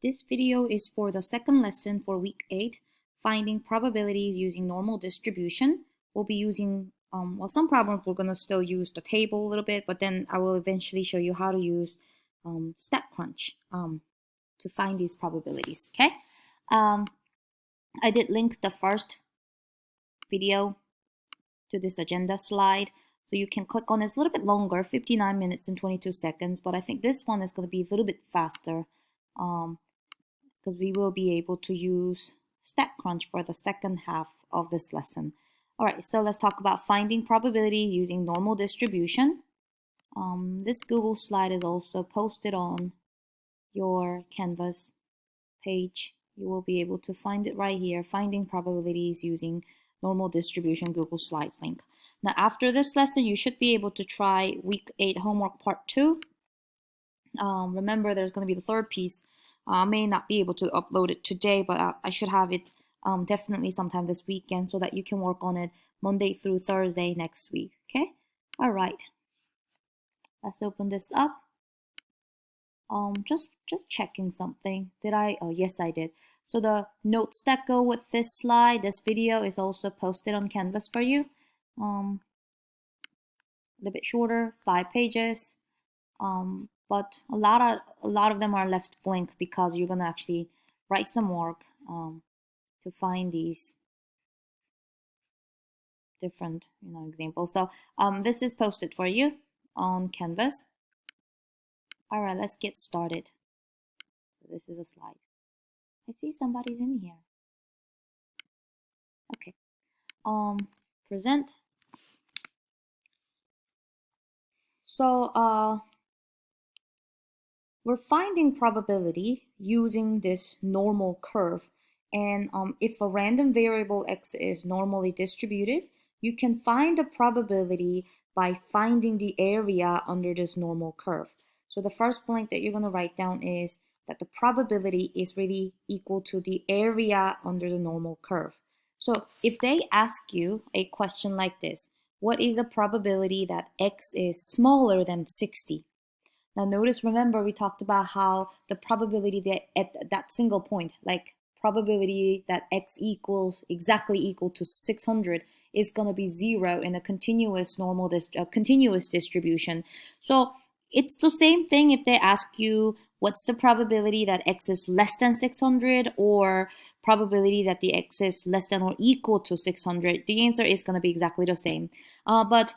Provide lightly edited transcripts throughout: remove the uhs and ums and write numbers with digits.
This video is for the second lesson for week 8, finding probabilities using normal distribution. We'll be using, some problems we're going to still use the table a little bit, but then I will eventually show you how to use StatCrunch to find these probabilities, okay? I did link the first video to this agenda slide, so you can click on it. It's a little bit longer, 59 minutes and 22 seconds, but I think this one is going to be a little bit faster because we will be able to use StatCrunch for the second half of this lesson. All right, so let's talk about finding probabilities using normal distribution. This Google slide is also posted on your Canvas page. You will be able to find it right here, finding probabilities using normal distribution Google Slides link. Now, after this lesson, you should be able to try week 8 homework part 2. Remember, there's going to be the third piece. I may not be able to upload it today, but I should have it definitely sometime this weekend so that you can work on it Monday through Thursday next week. Okay? All right. Let's open this up. Just checking something. Did I? Oh, yes, I did. So the notes that go with this slide, this video, is also posted on Canvas for you. A little bit shorter, 5 pages. But a lot of them are left blank because you're gonna actually write some work to find these different examples. So this is posted for you on Canvas. All right, let's get started. So this is a slide. I see somebody's in here. Okay. Present. So we're finding probability using this normal curve. And if a random variable x is normally distributed, you can find the probability by finding the area under this normal curve. So the first blank that you're going to write down is that the probability is really equal to the area under the normal curve. So if they ask you a question like this, what is a probability that x is smaller than 60? Now notice, remember, we talked about how the probability that at that single point, like probability that x equals exactly equal to 600 is going to be 0 in a continuous continuous distribution. So it's the same thing if they ask you what's the probability that x is less than 600 or probability that the x is less than or equal to 600. The answer is going to be exactly the same. But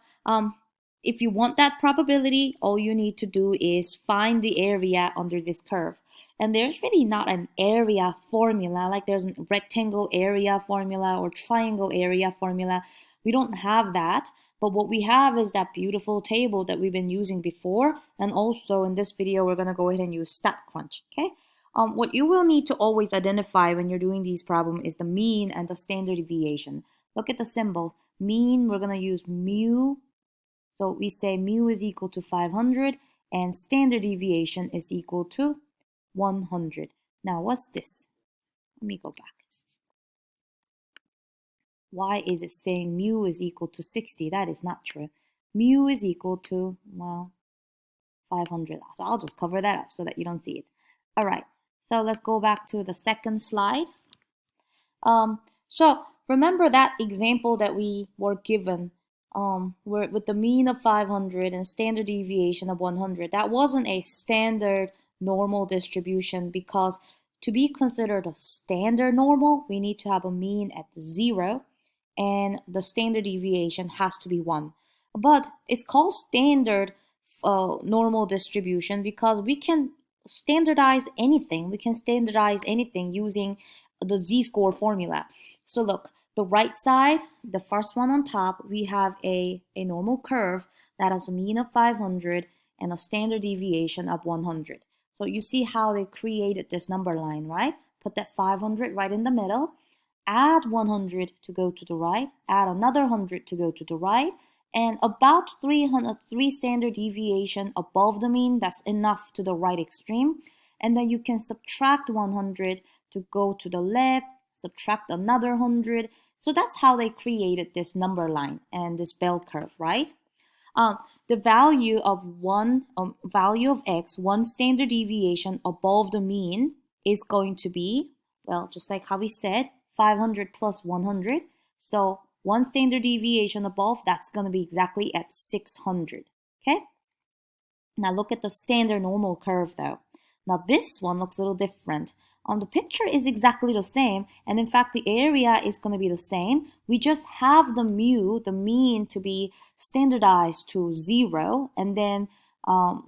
if you want that probability, all you need to do is find the area under this curve. And there's really not an area formula, like there's a rectangle area formula or triangle area formula. We don't have that. But what we have is that beautiful table that we've been using before. And also in this video, we're going to go ahead and use StatCrunch. Okay. What you will need to always identify when you're doing these problems is the mean and the standard deviation. Look at the symbol. Mean, we're going to use mu. So we say mu is equal to 500 and standard deviation is equal to 100. Now, what's this? Let me go back. Why is it saying mu is equal to 60? That is not true. Mu is equal to, well, 500. So I'll just cover that up so that you don't see it. All right. So let's go back to the second slide. So remember that example that we were given with the mean of 500 and standard deviation of 100. That wasn't a standard normal distribution because to be considered a standard normal, we need to have a mean at 0 and the standard deviation has to be 1. But it's called standard normal distribution because we can standardize anything. We can standardize anything using the z-score formula. So look, the right side, the first one on top, we have a normal curve that has a mean of 500 and a standard deviation of 100. So you see how they created this number line, right? Put that 500 right in the middle, add 100 to go to the right, add another 100 to go to the right, and about 3 standard deviation above the mean. That's enough to the right extreme. And then you can subtract 100 to go to the left, subtract another 100. So that's how they created this number line and this bell curve, right? The value of x, one standard deviation above the mean, is going to be, well, just like how we said, 500 plus 100. So one standard deviation above, that's going to be exactly at 600. Okay? Now look at the standard normal curve though. Now this one looks a little different. The picture is exactly the same, and in fact the area is going to be the same. We just have the mu, the mean, to be standardized to 0, and then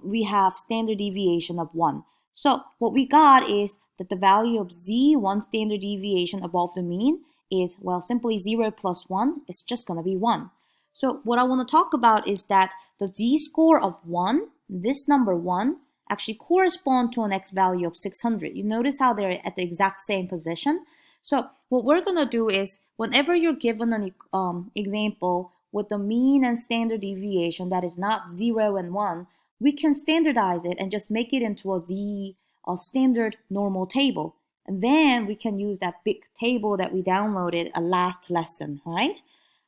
we have standard deviation of 1. So what we got is that the value of z, one standard deviation above the mean, is, well, simply 0 plus 1. It's just going to be 1. So what I want to talk about is that the z-score of 1, this number 1, actually correspond to an x value of 600. You notice how they're at the exact same position? So what we're going to do is, whenever you're given an example with the mean and standard deviation that is not 0 and 1, we can standardize it and just make it into a standard normal table. And then we can use that big table that we downloaded last lesson, right?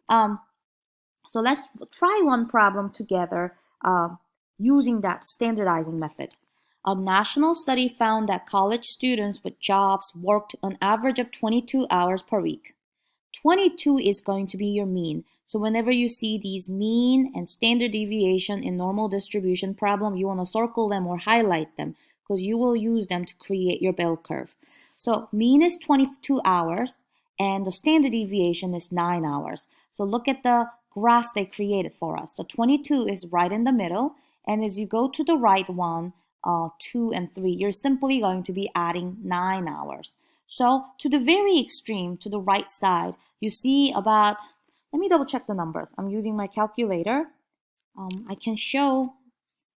So let's try one problem together using that standardizing method. A national study found that college students with jobs worked an average of 22 hours per week. 22 is going to be your mean. So whenever you see these mean and standard deviation in normal distribution problem, you want to circle them or highlight them because you will use them to create your bell curve. So mean is 22 hours and the standard deviation is 9 hours. So look at the graph they created for us. So 22 is right in the middle, and as you go to the right one, 2 and 3, you're simply going to be adding 9 hours. So to the very extreme, to the right side, you see about, let me double check the numbers. I'm using my calculator. I can show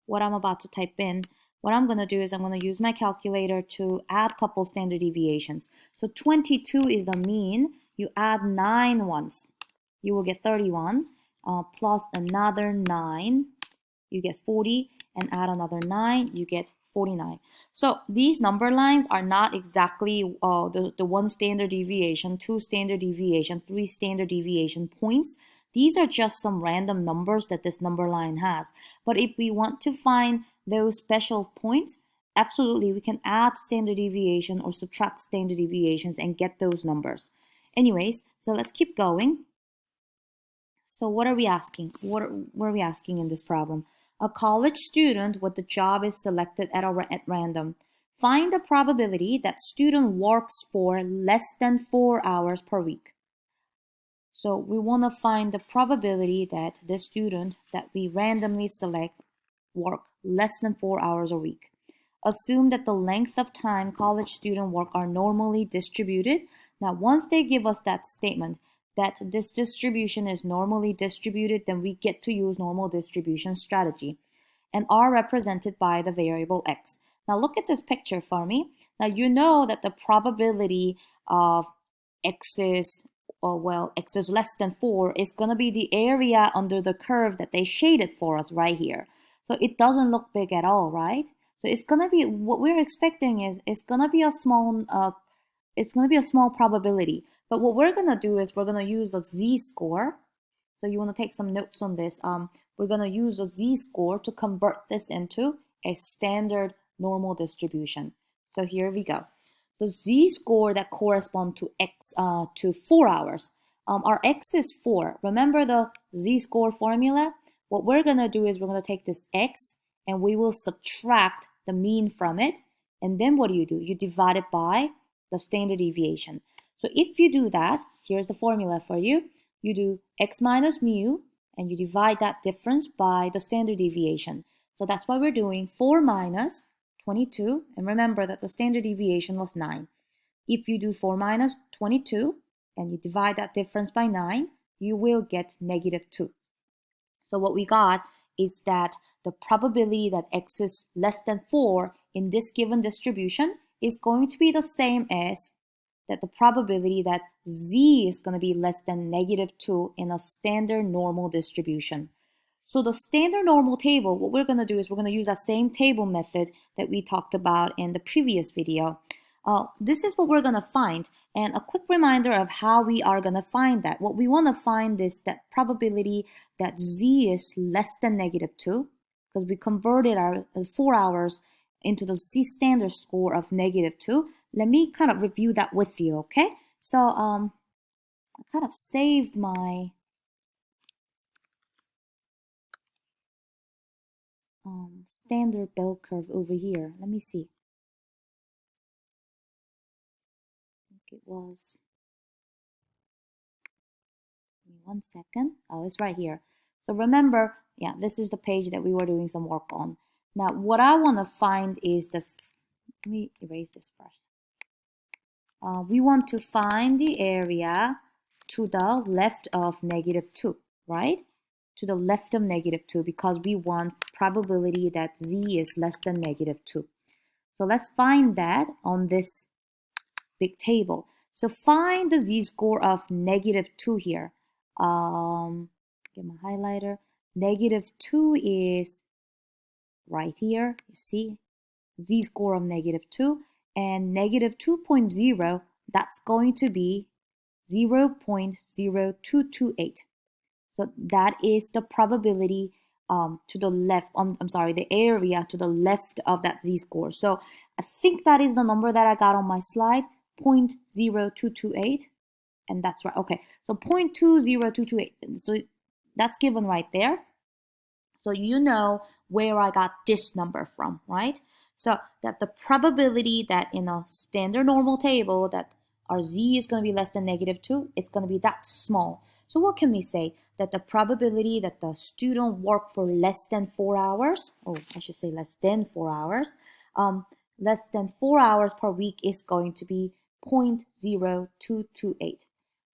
what I'm about to type in. What I'm going to do is I'm going to use my calculator to add a couple standard deviations. So 22 is the mean. You add 9 once, you will get 31, plus another 9, you get 40, and add another 9, you get 49. So these number lines are not exactly the 1 standard deviation, 2 standard deviation, 3 standard deviation points. These are just some random numbers that this number line has. But if we want to find those special points, absolutely we can add standard deviation or subtract standard deviations and get those numbers. Anyways, so let's keep going. So what are we asking? What are we asking in this problem? A college student with the job is selected at random. Find the probability that student works for less than 4 hours per week. So we want to find the probability that the student that we randomly select work less than 4 hours a week. Assume that the length of time college student work are normally distributed. Now, once they give us that statement that this distribution is normally distributed, then we get to use normal distribution strategy and are represented by the variable x. Now look at this picture for me. Now you know that the probability of x is less than 4 is going to be the area under the curve that they shaded for us right here. So it doesn't look big at all, right? So it's going to be, what we're expecting is it's going to be a small probability. But what we're going to do is we're going to use the z-score. So you want to take some notes on this. We're going to use a z-score to convert this into a standard normal distribution. So here we go. The z-score that corresponds to to 4 hours. Our x is 4. Remember the z-score formula? What we're going to do is we're going to take this x and we will subtract the mean from it. And then what do? You divide it by the standard deviation. So if you do that, here's the formula for you. You do x minus mu, and you divide that difference by the standard deviation. So that's why we're doing 4 minus 22, and remember that the standard deviation was 9. If you do 4 minus 22, and you divide that difference by 9, you will get negative 2. So what we got is that the probability that x is less than 4 in this given distribution is going to be the same as that the probability that z is going to be less than negative 2 in a standard normal distribution. So the standard normal table, what we're going to do is we're going to use that same table method that we talked about in the previous video. This is what we're going to find, and a quick reminder of how we are going to find that. What we want to find is that probability that z is less than negative 2, because we converted our 4 hours into the z-standard score of -2. Let me kind of review that with you, okay? So I kind of saved my standard bell curve over here. Let me see. I think it was, give me 1 second. Oh, it's right here. So remember, yeah, this is the page that we were doing some work on. Now, what I want to find is let me erase this first. We want to find the area to the left of -2, right? To the left of -2, because we want probability that z is less than -2. So let's find that on this big table. So find the z-score of -2 here. Get my highlighter. -2 is right here, you see, z-score of -2, and -2.0, that's going to be 0.0228. So that is the probability to the left, I'm sorry, the area to the left of that z-score. So I think that is the number that I got on my slide, 0.0228, and that's right. Okay, so 0.20228, so that's given right there. So you know where I got this number from, right? So that the probability that in a standard normal table that our z is going to be less than -2, it's going to be that small. So what can we say? That the probability that the student work for less than 4 hours, oh, I should say less than 4 hours, less than 4 hours per week is going to be 0.0228.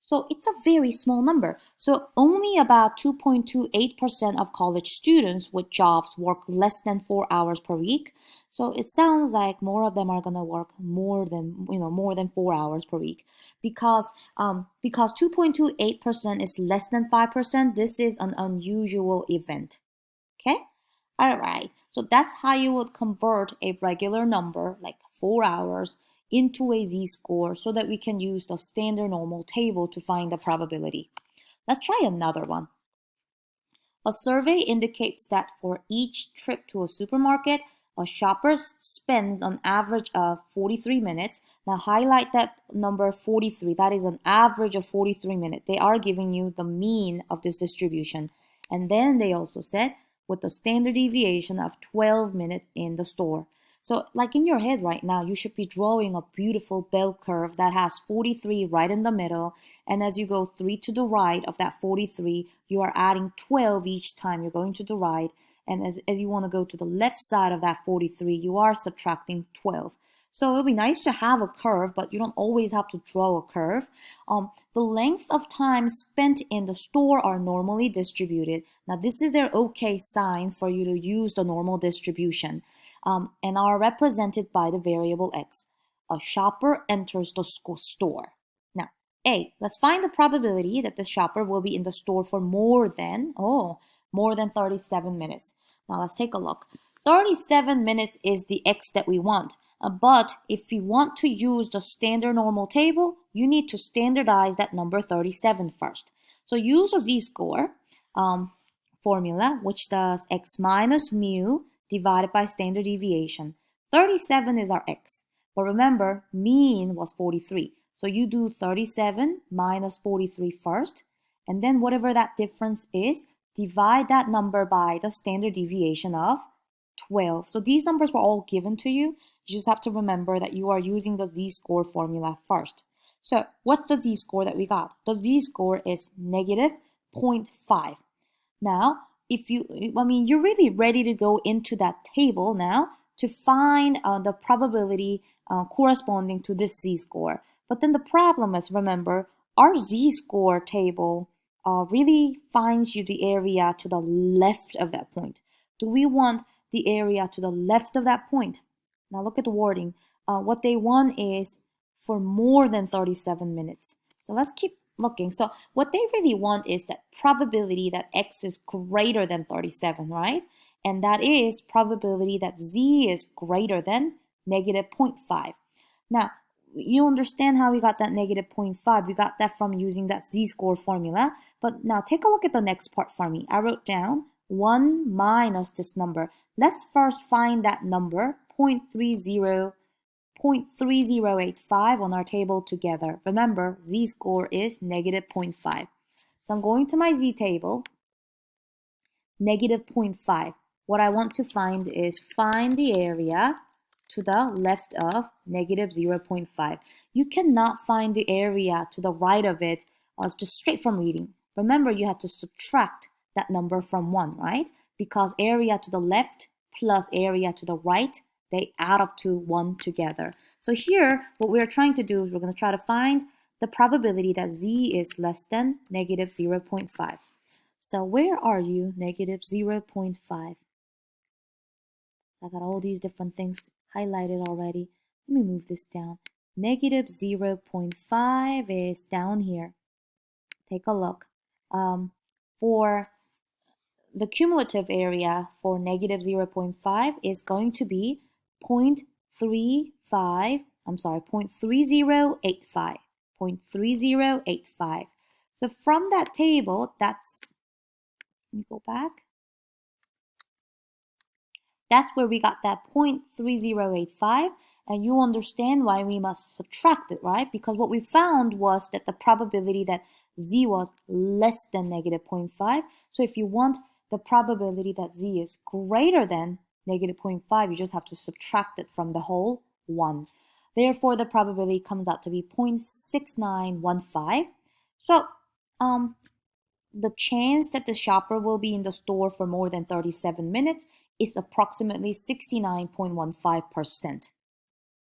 So it's a very small number. So only about 2.28% of college students with jobs work less than 4 hours per week. So it sounds like more of them are going to work more than 4 hours per week, because 2.28% is less than 5%. This is an unusual event. Okay? All right. So that's how you would convert a regular number like 4 hours into a z-score so that we can use the standard normal table to find the probability. Let's try another one. A survey indicates that for each trip to a supermarket, a shopper spends an average of 43 minutes. Now highlight that number 43. That is an average of 43 minutes. They are giving you the mean of this distribution. And then they also said with a standard deviation of 12 minutes in the store. So like in your head right now, you should be drawing a beautiful bell curve that has 43 right in the middle. And as you go 3 to the right of that 43, you are adding 12 each time you're going to the right. And as you want to go to the left side of that 43, you are subtracting 12. So it would be nice to have a curve, but you don't always have to draw a curve. The length of time spent in the store are normally distributed. Now this is their okay sign for you to use the normal distribution. And are represented by the variable x. A shopper enters the store. Now, A, let's find the probability that the shopper will be in the store for more than 37 minutes. Now let's take a look. 37 minutes is the x that we want. But if you want to use the standard normal table, you need to standardize that number 37 first. So use a z-score formula, which does x minus mu divided by standard deviation. 37 is our x. But remember, mean was 43. So you do 37 minus 43 first. And then whatever that difference is, divide that number by the standard deviation of 12. So these numbers were all given to you. You just have to remember that you are using the z-score formula first. So what's the z-score that we got? The z-score is -0.5. Now, you're really ready to go into that table now to find the probability corresponding to this z-score. But then the problem is, remember, our z-score table really finds you the area to the left of that point. Do we want the area to the left of that point? Now look at the wording. What they want is for more than 37 minutes. So let's keep looking. So what they really want is that probability that x is greater than 37, right? And that is probability that z is greater than -0.5. Now, you understand how we got that -0.5. We got that from using that z-score formula. But now take a look at the next part for me. I wrote down 1 minus this number. Let's first find that number, 0.3085 on our table together. Remember, z-score is negative 0.5. So I'm going to my z-table, negative 0.5. What I want to find is find the area to the left of negative 0.5. You cannot find the area to the right of it just straight from reading. Remember, you have to subtract that number from 1, right? Because area to the left plus area to the right, they add up to 1 together. So here, what we're trying to do is we're going to try to find the probability that z is less than negative 0.5. So where are you, negative 0.5? So I got all these different things highlighted already. Let me move this down. Negative 0.5 is down here. Take a look. For the cumulative area for negative 0.5 is going to be 0.3085. 0.3085. So from that table, let me go back. That's where we got that 0.3085, and you understand why we must subtract it, right? Because what we found was that the probability that z was less than negative 0.5. So if you want the probability that z is greater than negative 0.5, you just have to subtract it from the whole 1. Therefore, the probability comes out to be 0.6915. So, the chance that the shopper will be in the store for more than 37 minutes is approximately 69.15%.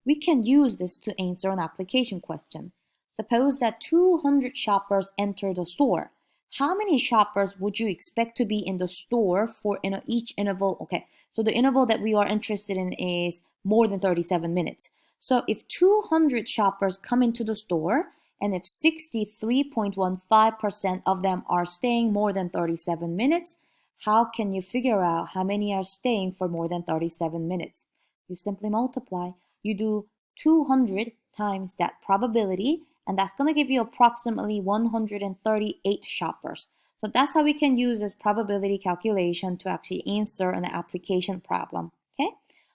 We can use this to answer an application question. Suppose that 200 shoppers enter the store. How many shoppers would you expect to be in the store for each interval? Okay, so the interval that we are interested in is more than 37 minutes. So if 200 shoppers come into the store, and if 63.15% of them are staying more than 37 minutes, how can you figure out how many are staying for more than 37 minutes? You simply multiply. You do 200 times that probability, and that's going to give you approximately 138 shoppers. So that's how we can use this probability calculation to actually answer an application problem. Okay,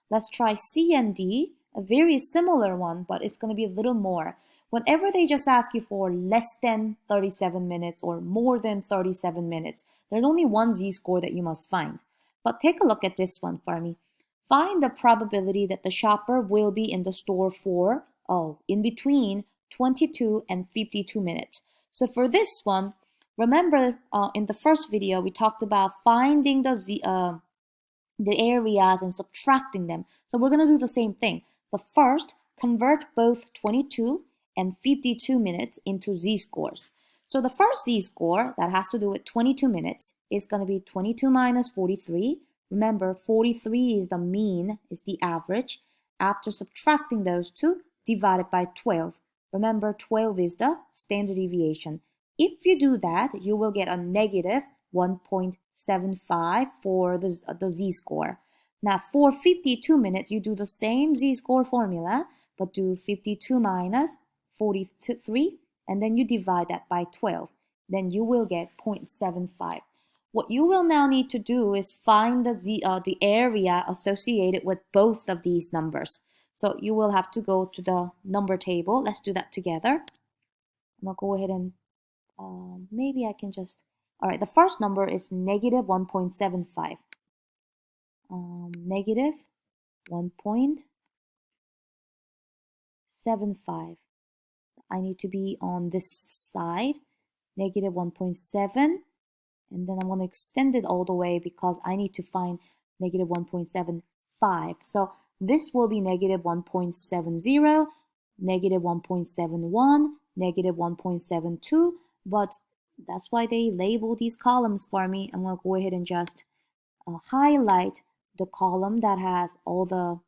let's try C and D, a very similar one, but it's going to be a little more. Whenever they just ask you for less than 37 minutes or more than 37 minutes, there's only one z-score that you must find. But take a look at this one for me. Find the probability that the shopper will be in the store for, in between 22 and 52 minutes. So for this one, remember in the first video, we talked about finding the areas and subtracting them. So we're going to do the same thing. But first, convert both 22 and 52 minutes into z-scores. So the first z-score that has to do with 22 minutes is going to be 22 minus 43. Remember, 43 is the mean, is the average. After subtracting those two, divided by 12. Remember, 12 is the standard deviation. If you do that, you will get a negative 1.75 for the z-score. Now, for 52 minutes, you do the same z-score formula, but do 52 minus 43, and then you divide that by 12. Then you will get 0.75. What you will now need to do is find the area associated with both of these numbers. So you will have to go to the number table. Let's do that together. I'm going to go ahead and maybe I can just... All right, the first number is negative 1.75. Negative 1.75. I need to be on this side, negative 1.7, and then I'm going to extend it all the way because I need to find negative 1.75. So this will be negative 1.70, negative 1.71, negative 1.72, but that's why they label these columns for me. I'm going to go ahead and just highlight the column that has all the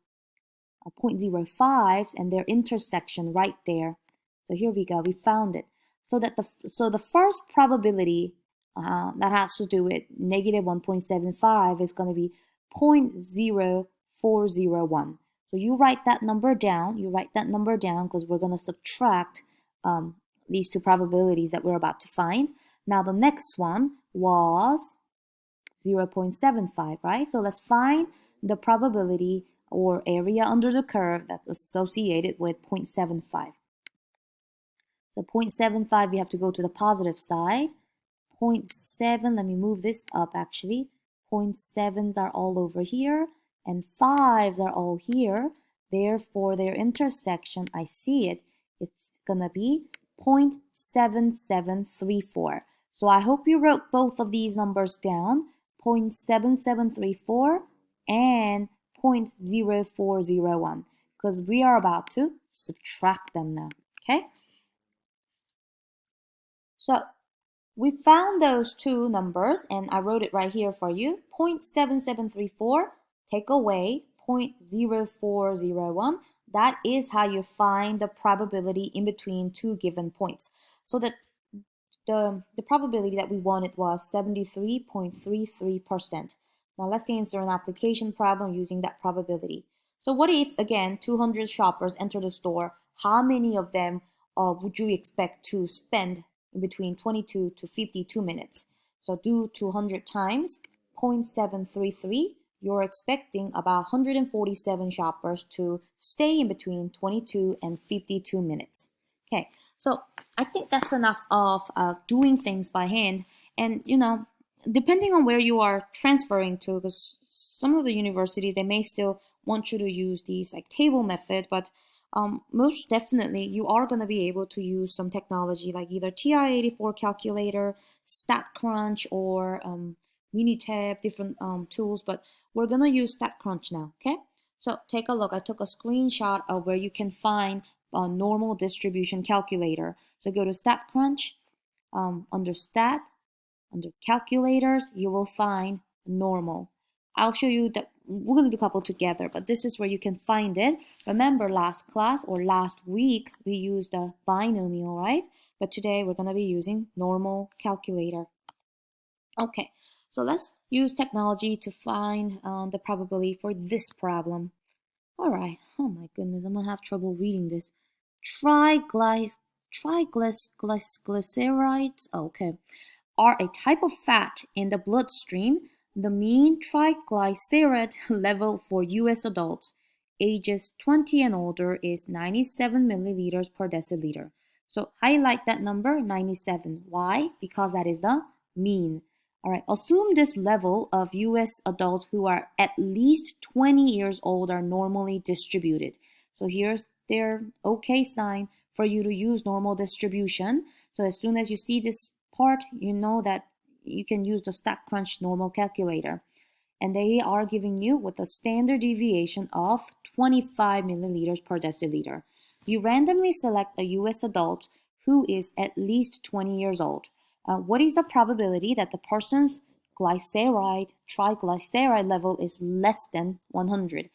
0.05s and their intersection right there. So here we go, we found it. So the first probability that has to do with negative 1.75 is going to be 0.0401. So you write that number down. Because we're going to subtract these two probabilities that we're about to find. Now the next one was 0.75, right? So let's find the probability or area under the curve that's associated with 0.75. So 0.75, you have to go to the positive side. 0.7, let me move this up actually. 0.7s are all over here, and 5s are all here. Therefore, their intersection, I see it, it's gonna be 0.7734. So I hope you wrote both of these numbers down, 0.7734 and 0.0401, because we are about to subtract them now, okay? So we found those two numbers, and I wrote it right here for you. 0.7734, take away 0.0401. That is how you find the probability in between two given points. So that the probability that we wanted was 73.33%. Now let's answer an application problem using that probability. So what if, again, 200 shoppers enter the store? How many of them would you expect to spend in between 22 to 52 minutes? So do 200 times 0.733. You're expecting about 147 shoppers to stay in between 22 and 52 minutes. Okay, so I think that's enough of doing things by hand. And, depending on where you are transferring to, because some of the university, they may still want you to use these like table method, but most definitely you are going to be able to use some technology like either TI-84 calculator, StatCrunch, or Minitab, different tools, but we're going to use StatCrunch now, okay? So take a look. I took a screenshot of where you can find a normal distribution calculator. So go to StatCrunch, under Stat, under Calculators, you will find normal. I'll show you that we're going to do a couple together, but this is where you can find it. Remember last class or last week, we used a binomial, right? But today we're going to be using normal calculator. Okay, so let's use technology to find the probability for this problem. All right. Oh my goodness, I'm gonna have trouble reading this. Triglycerides, okay, are a type of fat in the bloodstream. The mean triglyceride level for US adults ages 20 and older is 97 milliliters per deciliter. So highlight that number, 97. Why? Because that is the mean. All right, assume this level of US adults who are at least 20 years old are normally distributed. So here's their okay sign for you to use normal distribution. So as soon as you see this part, you know that you can use the StatCrunch normal calculator. And they are giving you with a standard deviation of 25 milliliters per deciliter. You randomly select a US adult who is at least 20 years old. What is the probability that the person's triglyceride level is less than 100?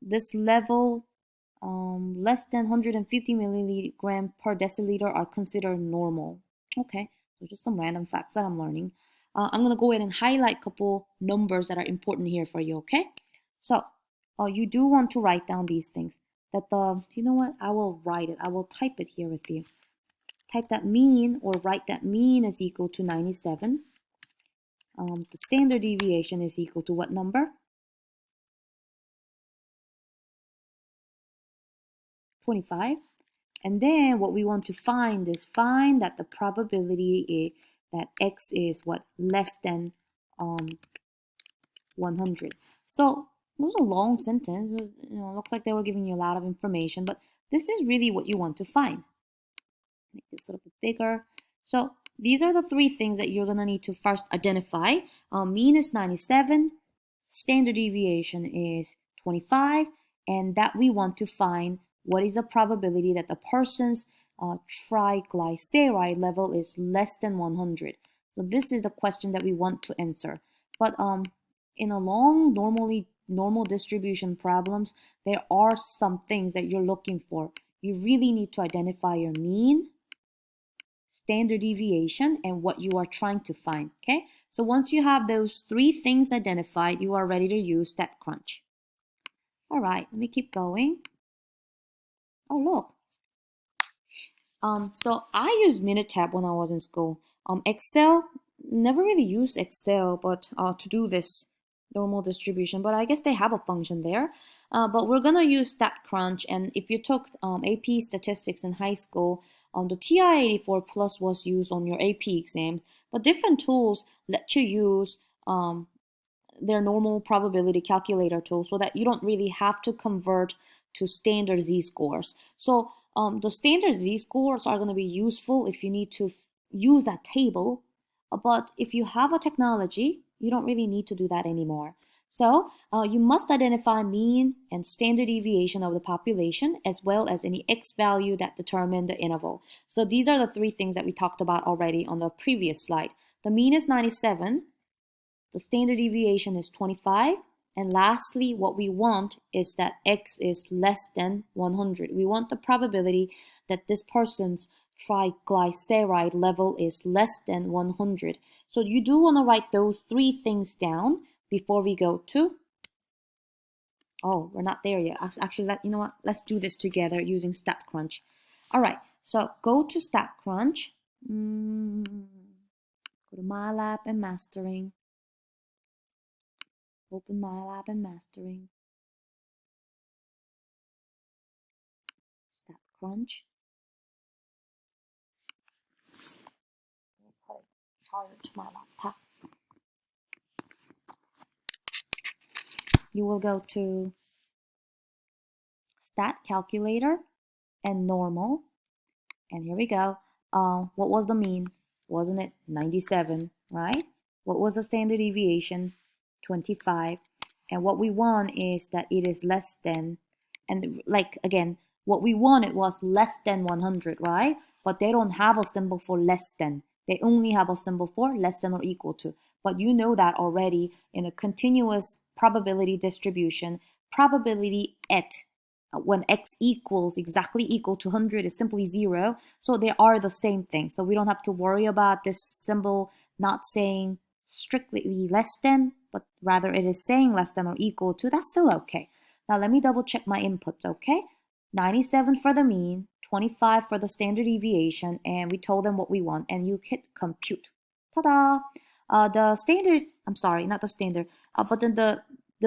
This level, less than 150 milligram per deciliter are considered normal. Okay, so just some random facts that I'm learning. I'm going to go ahead and highlight a couple numbers that are important here for you, okay? So you do want to write down these things. You know what? I will write it. I will type it here with you. Type that mean or write that mean is equal to 97. The standard deviation is equal to what number? 25. And then what we want to find is find that the probability is that x is what? Less than 100. So it was a long sentence. It was, looks like they were giving you a lot of information, but this is really what you want to find. Make this a little bit bigger. So these are the three things that you're going to need to first identify. Mean is 97, standard deviation is 25, and that we want to find what is the probability that the person's triglyceride level is less than 100. So this is the question that we want to answer. But in a long normal distribution problems, there are some things that you're looking for. You really need to identify your mean, standard deviation, and what you are trying to find, okay? So once you have those three things identified, you are ready to use StatCrunch. All right, let me keep going. Oh, look. So I used Minitab when I was in school. Excel, never really used Excel, but to do this normal distribution, but I guess they have a function there. But we're gonna use StatCrunch, and if you took AP statistics in high school, the TI-84 Plus was used on your AP exams, but different tools let you use their normal probability calculator tool so that you don't really have to convert to standard z-scores. So the standard z-scores are going to be useful if you need to use that table, but if you have a technology, you don't really need to do that anymore. So you must identify mean and standard deviation of the population, as well as any x value that determine the interval. So these are the three things that we talked about already on the previous slide. The mean is 97, the standard deviation is 25, and lastly, what we want is that x is less than 100. We want the probability that this person's triglyceride level is less than 100. So you do want to write those three things down before we go to, oh, we're not there yet. Actually, you know what? Let's do this together using StatCrunch. All right, so go to StatCrunch. Go to MyLab and Mastering. Open MyLab and Mastering. StatCrunch. Put a charger to my laptop. You will go to Stat Calculator and Normal. And here we go. What was the mean? Wasn't it 97, right? What was the standard deviation? 25. And what we want is that it is less than, and like again, what we wanted was less than 100, right? But they don't have a symbol for less than. They only have a symbol for less than or equal to. But you know that already in a continuous probability distribution, probability at when x equals exactly equal to 100 is simply 0. So they are the same thing. So we don't have to worry about this symbol not saying strictly less than, but rather it is saying less than or equal to. That's still okay. Now let me double check my inputs, okay? 97 for the mean, 25 for the standard deviation, and we told them what we want, and you hit compute. Ta-da! The standard, I'm sorry, not the standard, but then the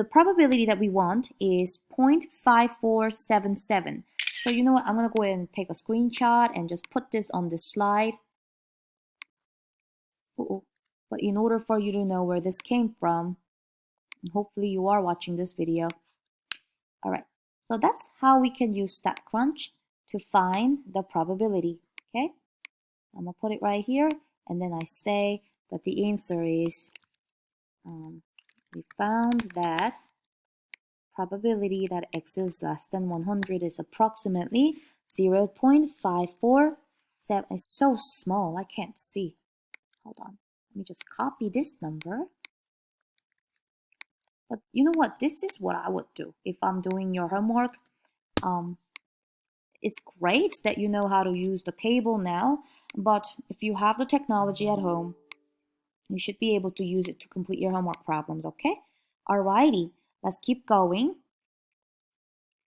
probability that we want is 0.5477. So you know what, I'm going to go ahead and take a screenshot and just put this on this slide. But in order for you to know where this came from, and hopefully you are watching this video. All right, so that's how we can use StatCrunch to find the probability, okay? I'm going to put it right here, and then I say that the answer is, we found that probability that x is less than 100 is approximately 0.547. It's so small, I can't see. Hold on, let me just copy this number. But you know what? This is what I would do if I'm doing your homework. It's great that you know how to use the table now, but if you have the technology at home, you should be able to use it to complete your homework problems, okay? Alrighty, let's keep going.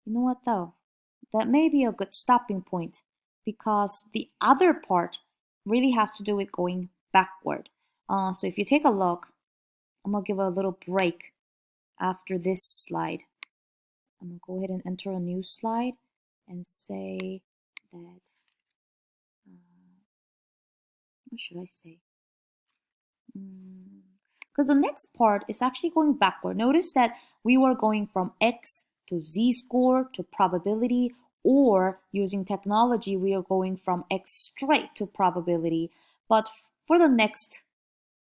You know what though? That may be a good stopping point because the other part really has to do with going backward. So if you take a look, I'm gonna give a little break after this slide. I'm gonna go ahead and enter a new slide and say that, what should I say? Because the next part is actually going backward. Notice that we were going from x to z-score to probability, or using technology, we are going from x straight to probability. But for the next,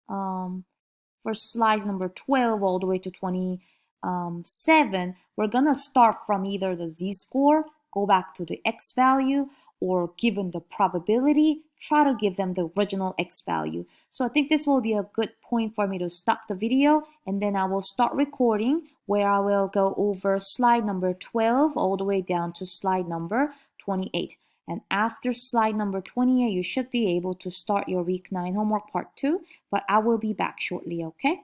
for slides number 12 all the way to 27, we're gonna start from either the z-score, go back to the x value, or given the probability, try to give them the original x value. So I think this will be a good point for me to stop the video, and then I will start recording where I will go over slide number 12 all the way down to slide number 28. And after slide number 28, you should be able to start your week 9 homework part 2, but I will be back shortly, okay?